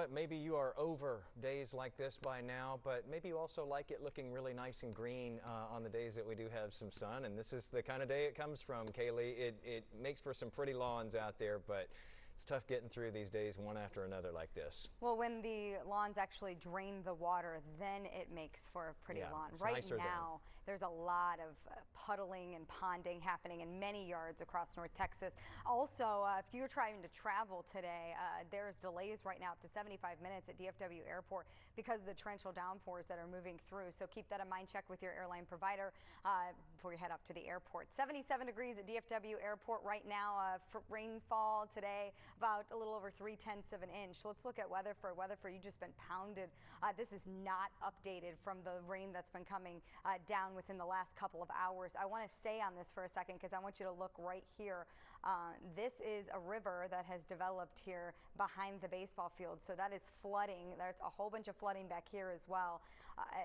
what? Maybe you are over days like this by now, but maybe you also like it looking really nice and green on the days that we do have some sun. And this is the kind of day it comes from, Kaylee. It makes for some pretty lawns out there, but it's tough getting through these days one after another like this. Well, when the lawns actually drain the water, then it makes for a pretty lawn. Right now, there's a lot of puddling and ponding happening in many yards across North Texas. Also, if you're trying to travel today, there's delays right now up to 75 minutes at DFW Airport because of the torrential downpours that are moving through. So keep that in mind. Check with your airline provider before you head up to the airport. 77 degrees at DFW Airport right now. For rainfall today, about a little over 3/10 of an inch. Let's look at Weatherford. Weatherford, you've just been pounded. This is not updated from the rain that's been coming down within the last couple of hours. I want to stay on this for a second because I want you to look right here. This is a river that has developed here behind the baseball field. So that is flooding. There's a whole bunch of flooding back here as well.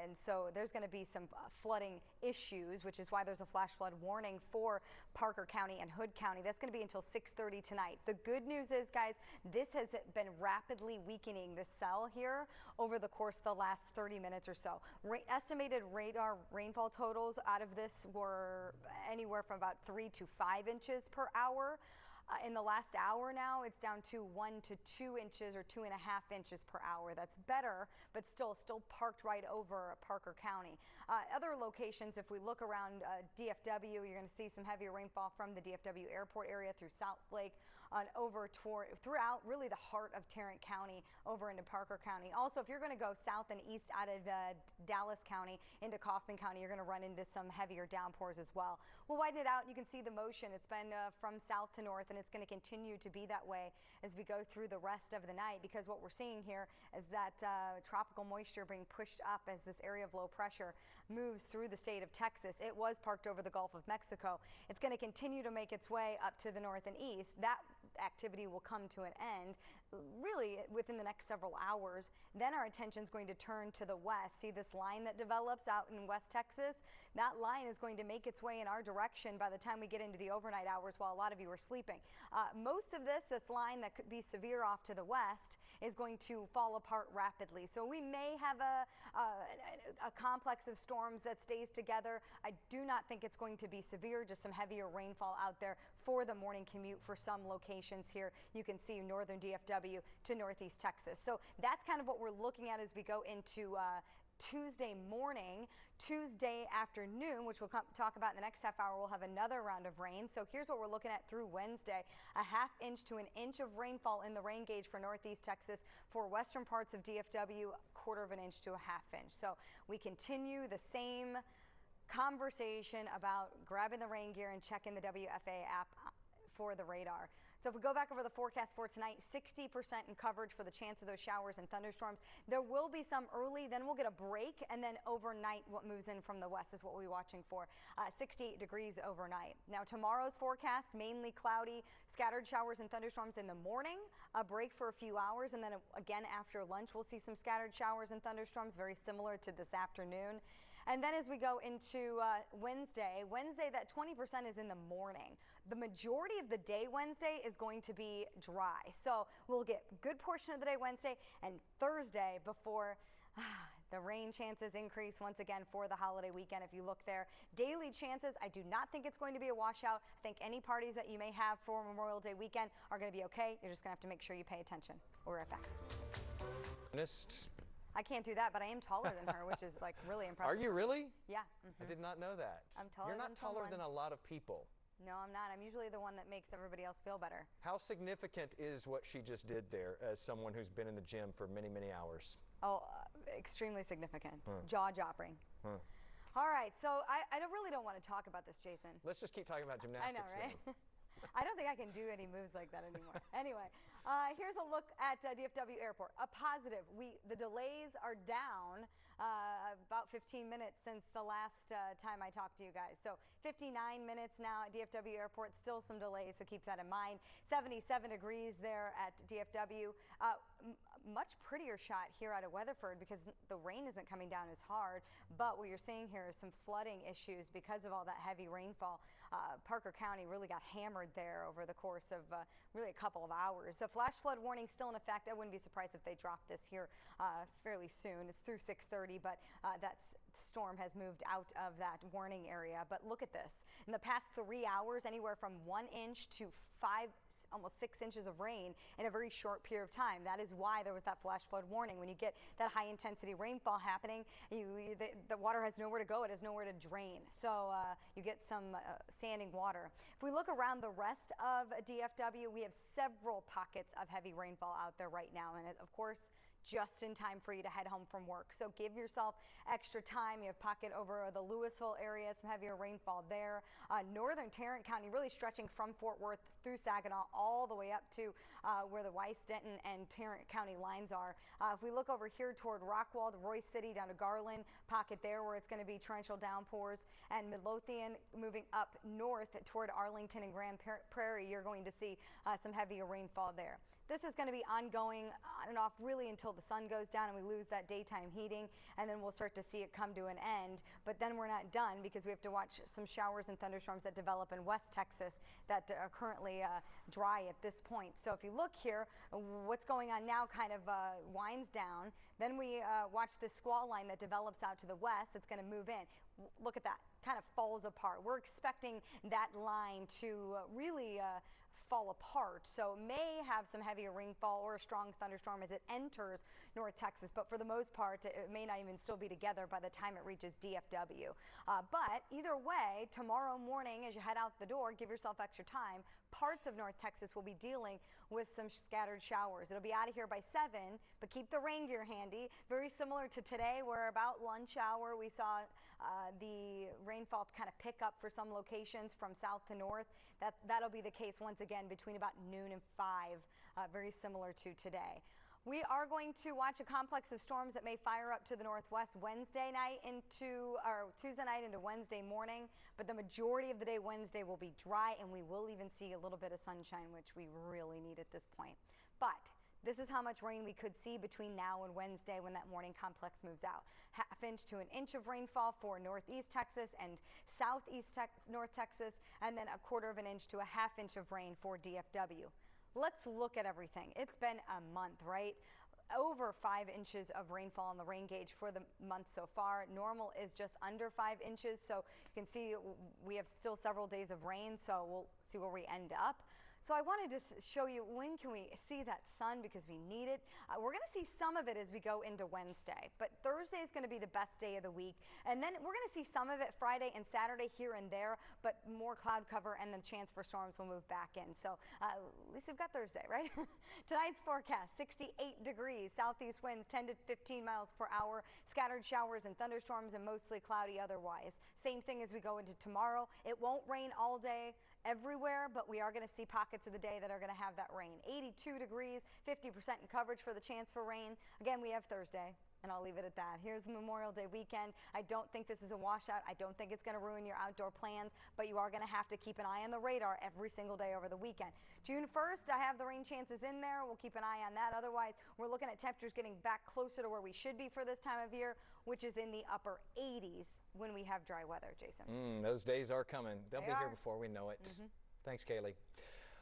And so there's going to be some flooding issues, which is why there's a flash flood warning for Parker County and Hood County. That's going to be until 6:30 tonight. The good news is, guys, this has been rapidly weakening the cell here over the course of the last 30 minutes or so. Estimated radar rainfall totals out of this were anywhere from about 3 to 5 inches per hour. In the last hour now, it's down to 1 to 2 inches or 2.5 inches per hour. That's better, but still parked right over Parker County. Other locations, if we look around DFW, you're going to see some heavier rainfall from the DFW airport area through South Lake on over throughout really the heart of Tarrant County over into Parker County. Also, if you're going to go south and east out of Dallas County into Kaufman County, you're going to run into some heavier downpours as well. We'll widen it out. You can see the motion. It's been from south to north, and it's going to continue to be that way as we go through the rest of the night, because what we're seeing here is that tropical moisture being pushed up as this area of low pressure moves through the state of Texas. It was parked over the Gulf of Mexico. It's going to continue to make its way up to the north and east. That activity will come to an end really within the next several hours. Then our attention is going to turn to the west. See this line that develops out in West Texas? That line is going to make its way in our direction by the time we get into the overnight hours while a lot of you are sleeping. Most of this line that could be severe off to the west is going to fall apart rapidly. So we may have a complex of storms that stays together. I do not think it's going to be severe, just some heavier rainfall out there for the morning commute for some locations here. You can see northern DFW to northeast Texas. So that's kind of what we're looking at as we go into Tuesday morning. Tuesday afternoon, which we'll talk about in the next half hour, we'll have another round of rain. So here's what we're looking at through Wednesday: a 1/2 inch to 1 inch of rainfall in the rain gauge for northeast Texas. For western parts of DFW, 1/4 of an inch to a 1/2 inch. So we continue the same conversation about grabbing the rain gear and checking the WFA app for the radar. So if we go back over the forecast for tonight, 60% in coverage for the chance of those showers and thunderstorms. There will be some early, then we'll get a break, and then overnight what moves in from the west is what we'll be watching for. 68 degrees overnight. Now tomorrow's forecast, mainly cloudy, scattered showers and thunderstorms in the morning, a break for a few hours, and then again after lunch we'll see some scattered showers and thunderstorms, very similar to this afternoon. And then as we go into Wednesday, that 20% is in the morning. The majority of the day Wednesday is going to be dry. So we'll get a good portion of the day Wednesday and Thursday before the rain chances increase once again for the holiday weekend. If you look there, daily chances, I do not think it's going to be a washout. I think any parties that you may have for Memorial Day weekend are going to be okay. You're just going to have to make sure you pay attention. We'll be right back. I can't do that, but I am taller than her, which is like really impressive. Are you really? Yeah. I did not know that. I'm taller. You're not taller than a lot of people. No, I'm not. I'm usually the one that makes everybody else feel better. How significant is what she just did there as someone who's been in the gym for many, many hours? Oh, extremely significant. Jaw-dropping. All right, so I really don't want to talk about this, Jason. Let's just keep talking about gymnastics. I know, right? I don't think I can do any moves like that anymore. Anyway, here's a look at DFW Airport. A positive. The delays are down about 15 minutes since the last time I talked to you guys. So 59 minutes now at DFW Airport. Still some delays, so keep that in mind. 77 degrees there at DFW. much prettier shot here out of Weatherford because the rain isn't coming down as hard, but what you're seeing here is some flooding issues because of all that heavy rainfall. Parker County really got hammered there over the course of really a couple of hours. The flash flood warning still in effect. I wouldn't be surprised if they drop this here fairly soon. It's through 6:30, but that storm has moved out of that warning area. But look at this. In the past 3 hours, anywhere from 1 inch to almost 6 inches of rain in a very short period of time. That is why there was that flash flood warning. When you get that high intensity rainfall happening, the water has nowhere to go. It has nowhere to drain. So you get some standing water. If we look around the rest of DFW, we have several pockets of heavy rainfall out there right now. And of course, just in time for you to head home from work. So give yourself extra time. You have pocket over the Louisville area, some heavier rainfall there. Northern Tarrant County really stretching from Fort Worth through Saginaw all the way up to where the Weiss, Denton, and Tarrant County lines are. If we look over here toward Rockwall, Royce City down to Garland, pocket there where it's going to be torrential downpours, and Midlothian moving up north toward Arlington and Grand Prairie, you're going to see some heavier rainfall there. This is going to be ongoing on and off really until the sun goes down and we lose that daytime heating, and then we'll start to see it come to an end. But then we're not done because we have to watch some showers and thunderstorms that develop in West Texas that are currently dry at this point. So if you look here, what's going on now kind of winds down. Then we watch this squall line that develops out to the west. It's going to move in. Look at that, kind of falls apart. We're expecting that line to really fall apart, so may have some heavier rainfall or a strong thunderstorm as it enters North Texas, but for the most part it may not even still be together by the time it reaches DFW. But either way, tomorrow morning as you head out the door, give yourself extra time. Parts of North Texas will be dealing with some scattered showers. It'll be out of here by 7, but keep the rain gear handy. Very similar to today, where about lunch hour we saw the rainfall kind of pick up for some locations from south to north. That'll be the case once again between about noon and 5, very similar to today. We are going to watch a complex of storms that may fire up to the northwest Wednesday night or Tuesday night into Wednesday morning, but the majority of the day Wednesday will be dry, and we will even see a little bit of sunshine, which we really need at this point. But this is how much rain we could see between now and Wednesday when that morning complex moves out. ½ inch to 1 inch of rainfall for northeast Texas and southeast North Texas, and then 1/4 inch to 1/2 inch of rain for DFW. Let's look at everything. It's been a month, right? Over 5 inches of rainfall on the rain gauge for the month so far. Normal is just under 5 inches, so you can see we have still several days of rain, so we'll see where we end up. So I wanted to show you when can we see that sun because we need it. We're going to see some of it as we go into Wednesday, but Thursday is going to be the best day of the week. And then we're going to see some of it Friday and Saturday here and there, but more cloud cover and the chance for storms will move back in. So at least we've got Thursday, right? Tonight's forecast, 68 degrees, southeast winds 10 to 15 miles per hour, scattered showers and thunderstorms and mostly cloudy otherwise. Same thing as we go into tomorrow. It won't rain all day everywhere, but we are going to see pockets of the day that are going to have that rain. 82 degrees, 50% in coverage for the chance for rain. Again, we have Thursday, and I'll leave it at that. Here's Memorial Day weekend. I don't think this is a washout. I don't think it's going to ruin your outdoor plans, but you are going to have to keep an eye on the radar every single day over the weekend. June 1st, I have the rain chances in there. We'll keep an eye on that. Otherwise, we're looking at temperatures getting back closer to where we should be for this time of year, which is in the upper 80s when we have dry weather, Jason. Those days are coming. They'll be here before we know it. Thanks, Kalee.